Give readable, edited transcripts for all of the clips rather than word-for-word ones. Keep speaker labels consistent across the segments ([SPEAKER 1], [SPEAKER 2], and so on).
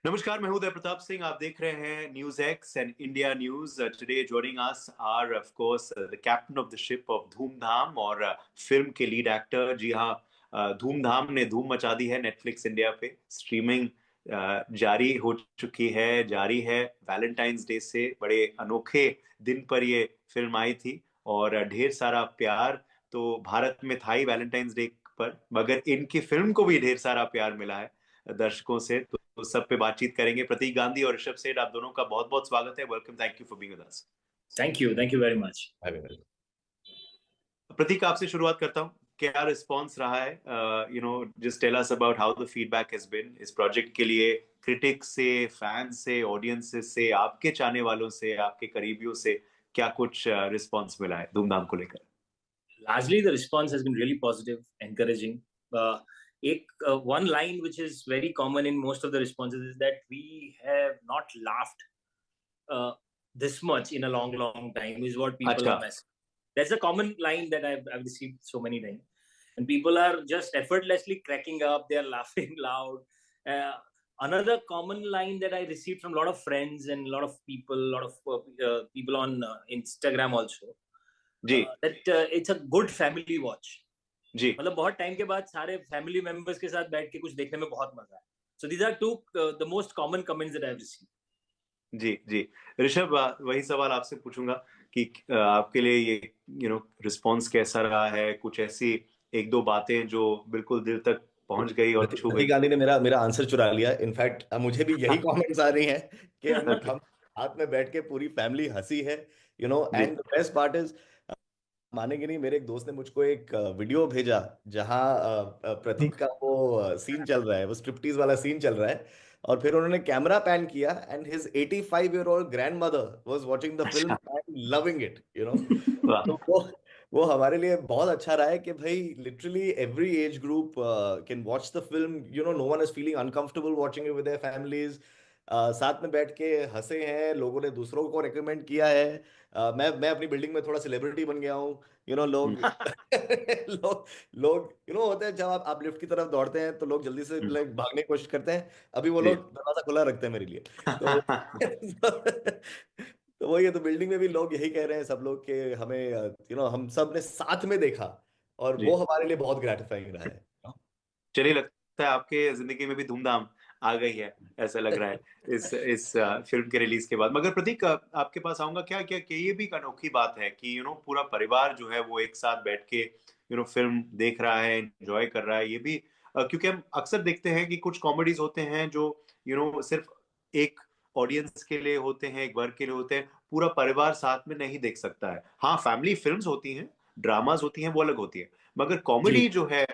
[SPEAKER 1] नमस्कार, मैं हूं उदय प्रताप सिंह। आप देख रहे हैं NewsX and India News. Today joining us are of course the captain of the ship of Dhoomdhaam और फिल्म के लीड एक्टर। जी हाँ, धूमधाम ने धूम मचा दी है नेटफ्लिक्स इंडिया पे। स्ट्रीमिंग जारी हो चुकी है, जारी है। वैलेंटाइंस डे से बड़े अनोखे दिन पर ये फिल्म आई थी और ढेर सारा प्यार तो भारत में था ही वैलेंटाइंस डे पर, मगर इनकी फिल्म को भी ढेर सारा प्यार मिला है दर्शकों से। तो सब पे बातचीत करेंगे। प्रतीक गांधी और ऋषभ सेठ, आप दोनों का बहुत बहुत स्वागत है। Welcome, thank you for being with us.
[SPEAKER 2] Thank you very much.
[SPEAKER 1] Prateek, आपसे शुरुआत करता हूँ। क्या रिस्पॉन्स रहा है? Just tell us about how the feedback has been इस प्रोजेक्ट के लिए, क्रिटिक्स से, फैंस से, ऑडियंसेस से, आपके चाहने वालों से, आपके करीबियों से क्या कुछ रिस्पॉन्स मिला है धूमधाम को लेकर?
[SPEAKER 2] Largely, the response has been really positive, encouraging. One line which is very common in most of the responses is that we have not laughed this much in a long time, is what people are messaging. That's a common line that I've received so many times. And people are just effortlessly cracking up. They are laughing loud. Another common line that I received from a lot of friends and a lot of people on Instagram also, that it's a good family watch.
[SPEAKER 1] जी,
[SPEAKER 2] मतलब बहुत time के बाद सारे family members के साथ बैठ के कुछ देखने में बहुत मजा है. So these are two the most common comments that I have received.
[SPEAKER 1] जी, जी। ऋषभ, वही सवाल आपसे पूछूंगा कि आपके लिए ये रिस्पॉन्स कैसा रहा है? कुछ ऐसी एक दो बातें जो बिल्कुल दिल तक पहुंच गई और छू गई?
[SPEAKER 3] प्रतीक गांधी ने मेरा आंसर चुरा लिया। इनफैक्ट मुझे भी यही कमेंट्स आ रही हैं कि हम साथ में बैठ के पूरी फैमिली हंसी है, and the best part is, मानेंगे नहीं, मेरे एक दोस्त ने मुझको एक वीडियो भेजा जहां प्रतीक का वो सीन चल रहा है, वो स्ट्रिप्टीज वाला सीन चल रहा है, और फिर उन्होंने कैमरा पैन किया and his 85-year-old grandmother was watching the film and loving it, तो वो हमारे लिए बहुत अच्छा रहा है कि भाई literally every age group can watch the film, no one is feeling uncomfortable watching it with their families. साथ में बैठ के हंसे हैं, लोगों ने दूसरों को रेकमेंड किया है। मैं अपनी बिल्डिंग में थोड़ा सेलिब्रिटी बन गया हूँ, लोग लोग होते हैं, जब आप लिफ्ट की तरफ दौड़ते हैं तो लोग जल्दी से लाइक भागने की कोशिश करते हैं, अभी वो लोग दरवाजा खुला रखते हैं मेरे लिए। तो तो वही है, तो बिल्डिंग में भी लोग यही कह रहे हैं सब लोग कि हमें हम सब ने साथ में देखा और वो हमारे लिए बहुत ग्रेटिफाइंग रहा है।
[SPEAKER 1] चलिए, लगता है आपके जिंदगी में भी धूमधाम आ गई है, ऐसा लग रहा है इस फिल्म के रिलीज के बाद। मगर प्रतीक, आपके पास आऊंगा। क्या क्या क्या ये भी एक अनोखी बात है कि पूरा परिवार जो है वो एक साथ बैठ के फिल्म देख रहा है, एंजॉय कर रहा है। ये भी क्योंकि हम अक्सर देखते हैं कि कुछ कॉमेडीज होते हैं जो सिर्फ एक ऑडियंस के लिए होते हैं, एक वर्ग के लिए होते हैं, पूरा परिवार साथ में नहीं देख सकता है। हाँ, फैमिली फिल्म्स होती हैं, ड्रामाज होती हैं, वो अलग होती है, मगर कॉमेडी जो है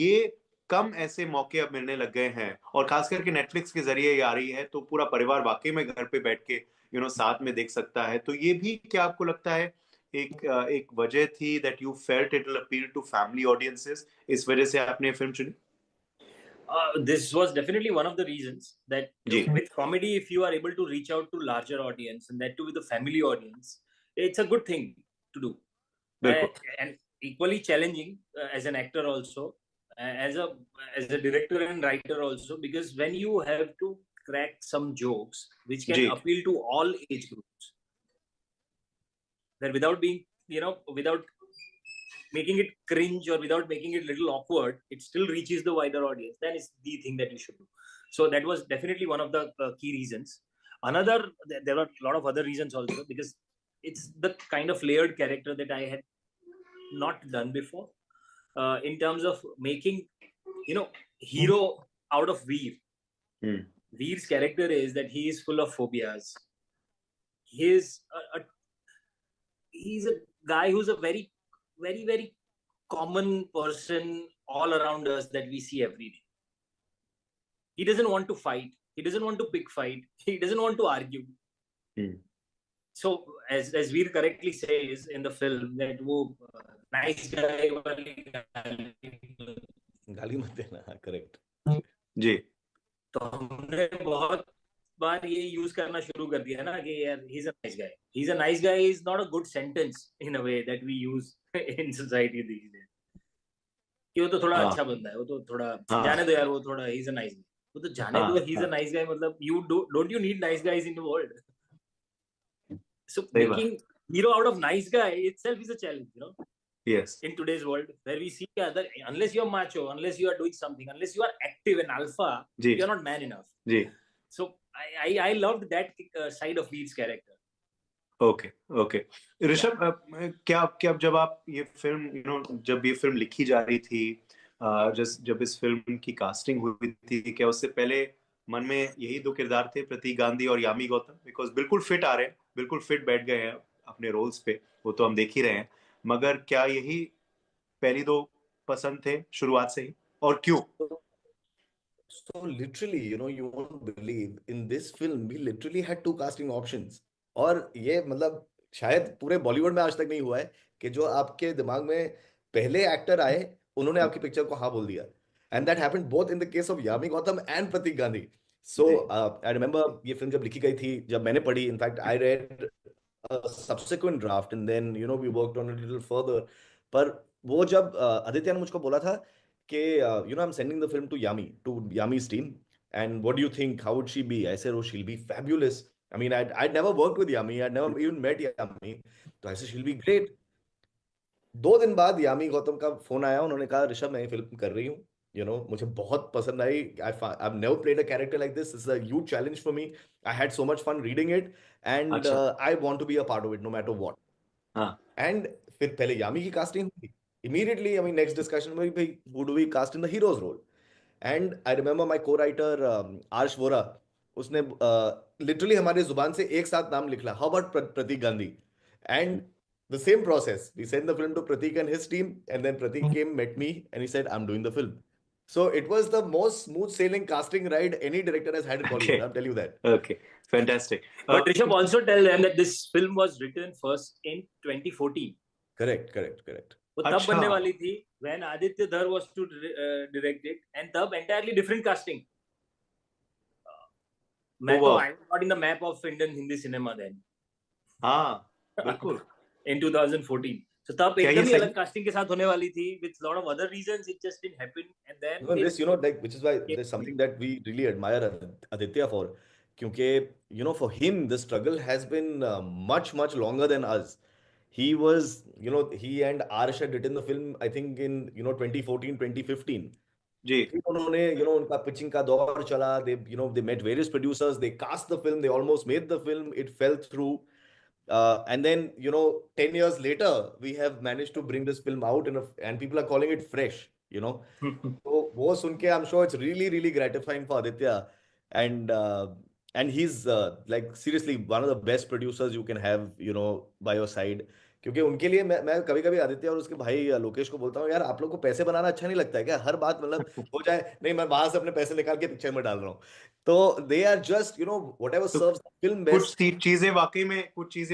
[SPEAKER 1] ये कम ऐसे मौके अब मिलने लग गए हैं। और खास करके नेटफ्लिक्स के जरिए ये आ रही है तो पूरा परिवार वाकई में घर पे बैठ के साथ में देख सकता है। तो ये भी क्या आपको लगता है एक वजह थी that you felt it will appeal to family audiences, इस वजह से आपने फिल्म चुनी?
[SPEAKER 2] This was definitely one of the reasons that with comedy, if you are able to reach out to larger audience and that too with a family audience, it's a good thing to do. And equally challenging as an actor also, as a director and writer also, because when you have to crack some jokes which can appeal to all age groups, that without being without making it cringe or without making it little awkward, it still reaches the wider audience, then it's the thing that you should do. So that was definitely one of the key reasons. There were a lot of other reasons also, because it's the kind of layered character that I had not done before, in terms of making hero out of Veer. Veer's character is that he is full of phobias. He's a guy who's a very very very common person all around us that we see every day. He doesn't want to fight, he doesn't want to pick fight, he doesn't want to argue. So as Veer correctly says in the film, that wo nice guy wali
[SPEAKER 3] गाली मत देना, correct
[SPEAKER 1] जी।
[SPEAKER 2] तो हमने बहुत बार ये use करना शुरू कर दिया ना कि यार he is a nice guy, he is a nice guy is not a good sentence in a way that we use in society these days, कि वो तो थोड़ा अच्छा बंदा है, वो तो थोड़ा जाने दो यार, वो थोड़ा ही इज अ नाइस गाय। वो तो जाने दो, ही इज अ
[SPEAKER 1] हाँ,
[SPEAKER 2] नाइस गाय, मतलब you don't you need nice guys in the world? So
[SPEAKER 1] सही
[SPEAKER 2] making
[SPEAKER 1] बात।
[SPEAKER 2] hero out of nice guy itself is a challenge, you know,
[SPEAKER 1] yes
[SPEAKER 2] in today's world where we see that unless you're macho, unless you are doing something, unless you are active and alpha,
[SPEAKER 1] जी
[SPEAKER 2] you're not man enough.
[SPEAKER 1] जी।
[SPEAKER 2] So I loved that side of Veer's character.
[SPEAKER 1] Okay okay. Rishabh, क्या क्या जब आप ये film जब ये film लिखी जा रही थी, जब इस फिल्म की कास्टिंग हुई थी, क्या उससे पहले मन में यही दो किरदार थे, प्रतीक गांधी और यामी गौतम? बिकॉज बिल्कुल फिट आ रहे हैं, बिल्कुल फिट बैठ गए हैं अपने रोल्स पे, वो तो हम देख ही रहे हैं। मगर क्या यही पहली दो पसंद थे शुरुआत से ही, और क्यों?
[SPEAKER 3] So literally, you won't believe, in this film we literally had two casting options. और ये मतलब शायद पूरे बॉलीवुड में आज तक नहीं हुआ है कि जो आपके दिमाग में पहले एक्टर आए उन्होंने आपकी पिक्चर को हाँ बोल दिया. And that happened both in the case of Yami Gautam and Pratik Gandhi. So
[SPEAKER 1] जी
[SPEAKER 3] आई रिमेम्बर ये फिल्म जब लिखी गई थी, जब मैंने पढ़ी, in fact I read subsequent draft and then we worked on it a little further. पर वो जब आदित्य ने मुझको बोला था कि I'm sending the film to Yami's team, and what do you think, how would she be? I said, oh, she'll be fabulous. I mean, I'd never worked with Yami, I'd never even met Yami, तो I said she'll be great. 2 दिन बाद यामी गौतम का phone आया, उन्होंने कहा ऋषभ मैं ये film कर रही हूँ, मुझे बहुत पसंद आई. I've never played a character like this. This is a huge challenge for me. I had so much fun reading it, and
[SPEAKER 1] अच्छा।
[SPEAKER 3] I want to be a part of it no matter what.
[SPEAKER 1] हाँ
[SPEAKER 3] and फिर पहले यामी की casting हुई. Immediately I mean next discussion में भाई, who do we cast in the hero's role? And I remember my co-writer Arsh Vora, उसने literally हमारे जुबान से एक साथ नाम लिखला, how about Prateek Gandhi? And the same process, we sent the film to Pratik and his team, and then Pratik came, met me, and he said I'm doing the film. So it was the most smooth sailing casting ride any director has had in
[SPEAKER 1] okay
[SPEAKER 3] Bollywood, I'll tell you that.
[SPEAKER 1] Okay, fantastic.
[SPEAKER 2] But Rishabh, also tell them that this film was written first in 2014.
[SPEAKER 3] Correct.
[SPEAKER 2] वो तब
[SPEAKER 1] अच्छा।
[SPEAKER 2] बनने वाली थी when Aditya Dhar was to direct it, and तब entirely different casting. मैं तो I was not in the map of Indian Hindi cinema then.
[SPEAKER 1] हाँ बिल्कुल।
[SPEAKER 2] In 2014. So तब
[SPEAKER 1] क्या ये
[SPEAKER 2] एकदम ही
[SPEAKER 1] सही?
[SPEAKER 2] अलग casting के साथ होने वाली थी, with lot of other reasons it just didn't happen, and then
[SPEAKER 3] No, this, like, which is why there's something that we really admire Aditya for. क्योंकि, for him, the struggle has been much longer than us. He was, he and Arsh had written the film, I think in, 2014, 2015.
[SPEAKER 1] जी
[SPEAKER 3] फिर उन्होंने, उनका pitching का दौर चला. They met various producers, they cast the film, they almost made the film, it fell through. And then, 10 years later, we have managed to bring this film out and people are calling it fresh, So वो सुन के I'm sure it's really gratifying for Aditya, and he's like seriously one of the best producers you can have, by your side. क्योंकि उनके लिए मैं कभी कभी आदित्य और उसके भाई लोकेश को बोलता हूँ, यार आप लोग को पैसे बनाना अच्छा नहीं लगता है क्या? हर बात मतलब हो जाए, नहीं मैं वहां से अपने पैसे निकाल के पिक्चर में डाल रहा हूँ. तो दे आर जस्ट whatever
[SPEAKER 1] तो
[SPEAKER 3] serves the film
[SPEAKER 1] कुछ
[SPEAKER 3] best.
[SPEAKER 1] चीजें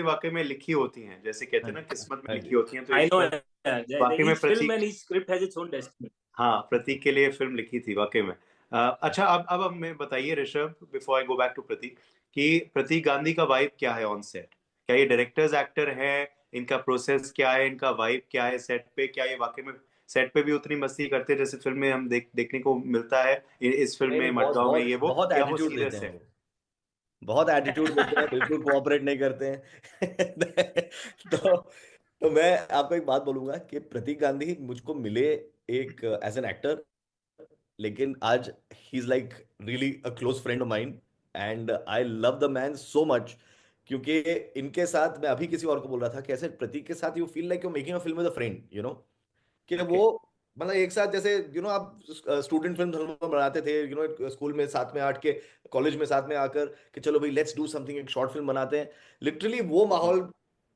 [SPEAKER 1] वाकई में लिखी होती हैं, जैसे कहते हैं ना, किस्मत में
[SPEAKER 3] हाँ
[SPEAKER 1] लिखी
[SPEAKER 3] जी.
[SPEAKER 1] होती हैं, तो
[SPEAKER 2] I
[SPEAKER 1] ये
[SPEAKER 2] know,
[SPEAKER 1] फिल्म वाकई में
[SPEAKER 2] each film
[SPEAKER 1] Prateek,
[SPEAKER 2] and each script has its own destiny.
[SPEAKER 1] हाँ प्रतीक के लिए फिल्म लिखी थी वाकई में। अच्छा, अब हमें बताइए Rishabh, before I go back to Prateek, कि प्रतीक गांधी का वाइब क्या है ऑन सेट? क्या ये डायरेक्टर्स एक्टर है? इनका प्रोसेस क्या है? इनका वाइब क्या है सेट पे? क्या ये वाकई में सेट पे भी उतनी मस्ती करते हैं जैसे फिल्म में हम देखने को मिलता है? इस फिल्म
[SPEAKER 3] नहीं
[SPEAKER 1] में,
[SPEAKER 3] नहीं, बहुत
[SPEAKER 1] मडगांव में,
[SPEAKER 3] बहुत
[SPEAKER 1] ये वो,
[SPEAKER 3] बहुत
[SPEAKER 1] या वो
[SPEAKER 3] एटीट्यूड देते
[SPEAKER 1] सीरियस
[SPEAKER 3] हैं
[SPEAKER 1] है?
[SPEAKER 3] वो. बहुत एटीट्यूड देते हैं, बिल्कुल कोऑपरेट नहीं करते हैं. तो मैं आपको एक बात बोलूंगा कि प्रतीक गांधी मुझको मिले एक एज एन एक्टर, लेकिन आज he is like really a close friend of mine, and I love the man so much. क्योंकि इनके साथ मैं अभी किसी और को बोल रहा था कि ऐसे प्रतीक के साथ you feel like you making a film with a friend, कि
[SPEAKER 1] ओके
[SPEAKER 3] वो मतलब एक साथ जैसे आप स्टूडेंट फिल्म बनाते थे, स्कूल में साथ में आठ के, कॉलेज में साथ में आकर कि चलो भाई लेट्स डू समथिंग, एक शॉर्ट फिल्म बनाते हैं. लिटरली वो माहौल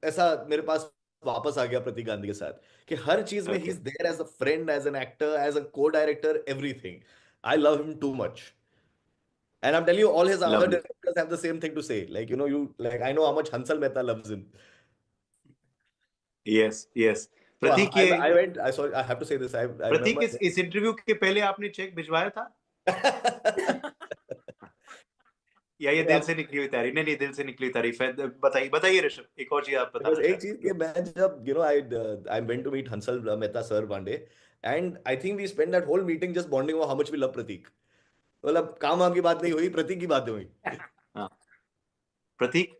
[SPEAKER 3] ऐसा मेरे पास वापस आ गया प्रतीक गांधी के साथ, कि हर चीज में ही
[SPEAKER 1] okay,
[SPEAKER 3] is there as a friend, as an actor, as a co-director, everything. I love him too much. And I'm telling you, all his other
[SPEAKER 1] lovely.
[SPEAKER 3] directors have the same thing to say. Like, I know how much Hansal Mehta loves him.
[SPEAKER 1] Yes yes.
[SPEAKER 3] So
[SPEAKER 1] Pratik ये
[SPEAKER 3] I have to say this. I
[SPEAKER 1] Pratik
[SPEAKER 3] remember.
[SPEAKER 1] इस interview के पहले आपने check भिजवाया था, या ये दिल से निकली हुई तारीफ? नहीं नहीं, दिल से निकली हुई तारीफ है। बताइए बताइए ऋषभ, एक और चीज आप
[SPEAKER 3] बस
[SPEAKER 1] बताना
[SPEAKER 3] एक
[SPEAKER 1] चाहते
[SPEAKER 3] चीज कि मैं जब I went to meet Hansal Mehta sir one day, and I think we spent that whole meeting just bonding over how much we love Pratik. मतलब काम की बात नहीं हुई, प्रतीक की बातें हुई।
[SPEAKER 1] हाँ, प्रतीक,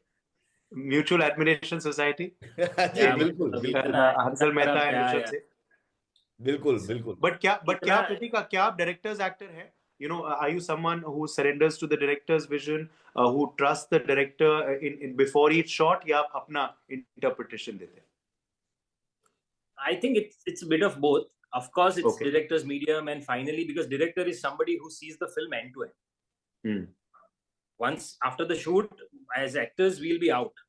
[SPEAKER 1] म्यूचुअल एडमिरेशन सोसाइटी,
[SPEAKER 3] जी
[SPEAKER 2] क्या
[SPEAKER 3] बिल्कुल
[SPEAKER 2] मतलब
[SPEAKER 3] बिल्कुल।
[SPEAKER 2] इतना
[SPEAKER 1] हंसल
[SPEAKER 2] इतना
[SPEAKER 1] मेहता एंड
[SPEAKER 2] प्यार
[SPEAKER 1] ऋषभ
[SPEAKER 2] यार,
[SPEAKER 1] से।
[SPEAKER 3] बिल्कुल बिल्कुल।
[SPEAKER 1] बट क्या
[SPEAKER 2] इतना
[SPEAKER 1] प्रतीक, क्या आप डायरेक्टर्स एक्टर हैं? Are you someone who surrenders to the director's vision, who trusts the director in before each shot, या आप अपना interpretation देते हैं?
[SPEAKER 2] I think it's a bit of both. Of course, it's
[SPEAKER 1] Okay.
[SPEAKER 2] director's medium, and finally, because director is somebody who sees the film end to end.
[SPEAKER 1] Hmm.
[SPEAKER 2] Once after the shoot, as actors, we'll be out.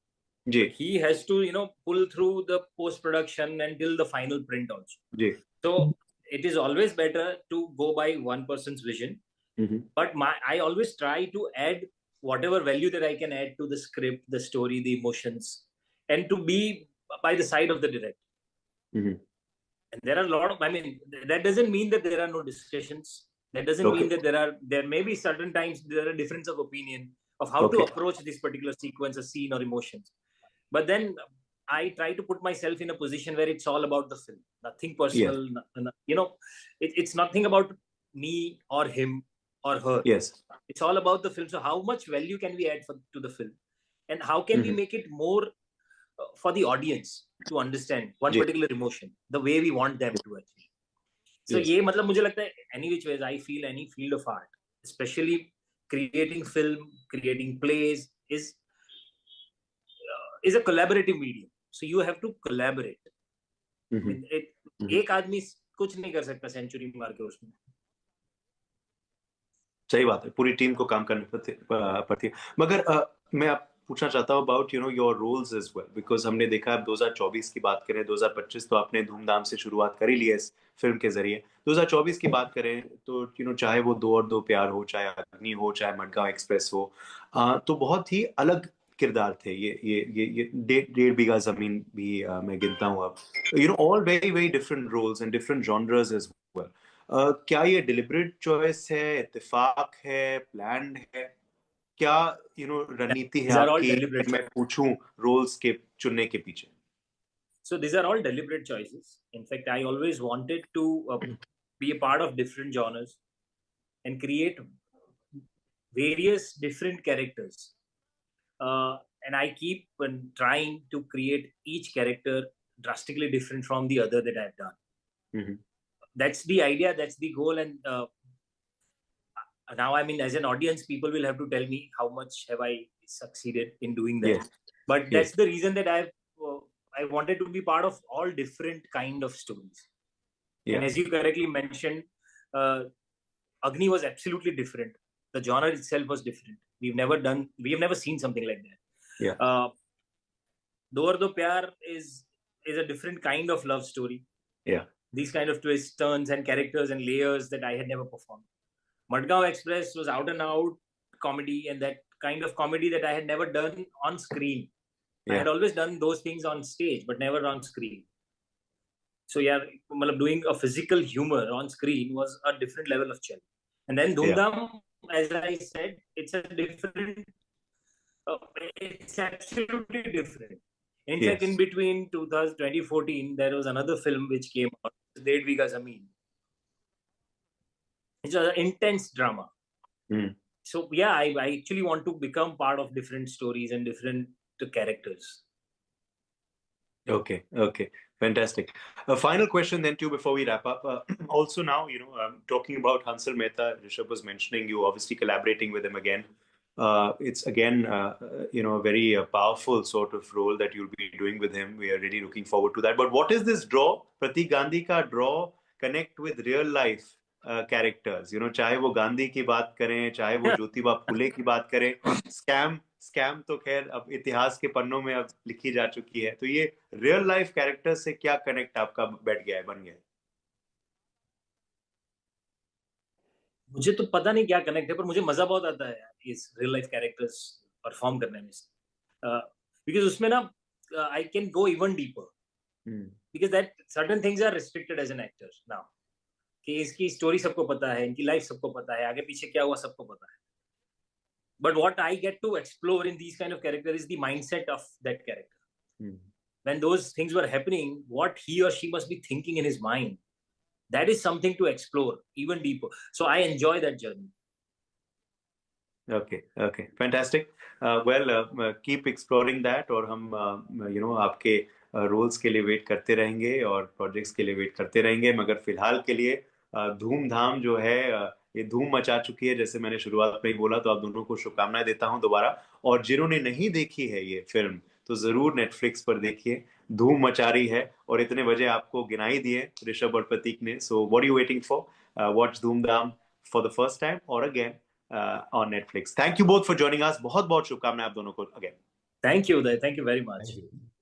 [SPEAKER 1] Ji,
[SPEAKER 2] He has to, pull through the post production until the final print also.
[SPEAKER 1] Ji.
[SPEAKER 2] So it is always better to go by one person's vision.
[SPEAKER 1] Mhm.
[SPEAKER 2] But I always try to add whatever value that I can add to the script, the story, the emotions, and to be by the side of the director.
[SPEAKER 1] Mhm.
[SPEAKER 2] And there are a lot of, I mean, that doesn't mean that there are no discussions. That doesn't mean
[SPEAKER 1] Okay.
[SPEAKER 2] that there may be certain times there are difference of opinion of how to
[SPEAKER 1] Okay.
[SPEAKER 2] approach this particular sequence, a scene, or emotions. But then I try to put myself in a position where it's all about the film, nothing
[SPEAKER 1] Yes.
[SPEAKER 2] personal. It's nothing about me or him or her.
[SPEAKER 1] Yes.
[SPEAKER 2] It's all about the film. So how much value can we add to the film, and how can we
[SPEAKER 1] Mhm.
[SPEAKER 2] make it more for the audience to understand one
[SPEAKER 1] ji.
[SPEAKER 2] particular emotion the way we want them to achieve. So
[SPEAKER 1] Yes.
[SPEAKER 2] ये मतलब मुझे लगता है any which ways I feel any field of art, especially creating film, creating plays is a collaborative medium. So you have to collaborate. I
[SPEAKER 1] Mhm.
[SPEAKER 2] mean,
[SPEAKER 1] Mhm.
[SPEAKER 2] एक आदमी कुछ नहीं कर सकता सेंचुरी मार के उसमें.
[SPEAKER 1] सही बात है, पूरी टीम को काम करनी पड़ती है। मगर मैं आप पूछना चाहता हूँ about your roles as well, because हमने देखा अब 2024 की बात करें, 2025 तो आपने धूमधाम से शुरुआत कर ही ली है इस फिल्म के जरिए। 2024 की बात करें तो चाहे वो दो और दो प्यार हो, चाहे अग्नि हो, चाहे मडगांव एक्सप्रेस हो, तो बहुत ही अलग किरदार थे। ये डेढ़ बीघा जमीन भी मैं गिनता हूँ अब, all very very different roles and different genres as well. क्या ये डिलिबरेट चॉइस है, इत्तेफाक है, प्लान्ड है? क्या रणनीति है
[SPEAKER 2] These are all
[SPEAKER 1] आपकी,
[SPEAKER 2] deliberate.
[SPEAKER 1] मैं पूछूं, रोल्स के चुनने के पीछे?
[SPEAKER 2] So these are all deliberate choices. In fact, I always wanted to be a part of different genres and create various different characters. And I keep trying to create each character drastically different from the other that I've done.
[SPEAKER 1] Mm-hmm.
[SPEAKER 2] That's the idea, that's the goal. And now, I mean, as an audience, people will have to tell me how much have I succeeded in doing that.
[SPEAKER 1] Yes.
[SPEAKER 2] But that's
[SPEAKER 1] Yes.
[SPEAKER 2] the reason that I wanted to be part of all different kind of stories.
[SPEAKER 1] Yeah.
[SPEAKER 2] And as you correctly mentioned, Agni was absolutely different. The genre itself was different. We have never seen something like that.
[SPEAKER 1] Yeah.
[SPEAKER 2] Do Aur Do Pyar is a different kind of love story.
[SPEAKER 1] Yeah.
[SPEAKER 2] These kind of twists, turns, and characters and layers that I had never performed. Madgaon Express was out and out comedy, and that kind of comedy that I had never done on screen.
[SPEAKER 1] Yeah.
[SPEAKER 2] I had always done those things on stage, but never on screen. So yeah, doing a physical humor on screen was a different level of challenge. And then Dhumdham, as I said, it's absolutely different. In
[SPEAKER 1] Yes.
[SPEAKER 2] fact, in between 2014, there was another film which came out, Ded Viga Zameen. It's an intense drama.
[SPEAKER 1] Mm.
[SPEAKER 2] So yeah, I actually want to become part of different stories and different characters.
[SPEAKER 1] Okay. Fantastic. A final question then too before we wrap up. Also now, talking about Hansal Mehta, Rishabh was mentioning you obviously collaborating with him again. It's again, a very powerful sort of role that you'll be doing with him. We are really looking forward to that. But what is this draw? Pratik Gandhi ka draw connect with real life characters, चाहे वो गांधी की बात करें, चाहे वो ज्योतिबा फुले की बात करें, स्कैम तो खैर अब इतिहास के पन्नों में अब लिखी जा चुकी है। तो ये रियल लाइफ कैरेक्टर से क्या कनेक्ट आपका बैठ गया है, बन गया है?
[SPEAKER 2] मुझे तो पता नहीं क्या कनेक्ट है, पर मुझे मजा बहुत आता है इस रियल लाइफ कैरेक्टर्स परफॉर्म करने में, बिकॉज उसमें ना I can go even deeper, because that certain things are restricted as an actor now, कि इसकी स्टोरी सबको पता है, इनकी लाइफ सबको पता है, आगे पीछे क्या हुआ सबको पता है. But what I get to explore in these kind of characters is the mindset of that character. When those things were happening, what he or she must be thinking in his mind. That is something to explore even deeper. So I enjoy that journey.
[SPEAKER 1] Okay, okay, fantastic. Well, keep exploring that, और हम आपके roles के लिए wait करते रहेंगे और projects के लिए वेट करते रहेंगे, मगर फिलहाल के लिए धूमधाम जो है ये धूम मचा चुकी है, जैसे मैंने शुरुआत में ही बोला, तो आप दोनों को शुभकामनाएं देता हूं दोबारा। और जिन्होंने नहीं देखी है ये फिल्म, तो जरूर नेटफ्लिक्स पर देखिए, धूम मचा रही है, और इतने बजे आपको गिनाई दिए ऋषभ और प्रतीक ने। So what are you waiting for? Watch Dhoomdhaam for the first time और again on Netflix. Thank you both for joining us. बहुत बहुत शुभकामनाएं आप दोनों को again.
[SPEAKER 2] Thank you, Uday. Thank you very much.
[SPEAKER 3] Thank you.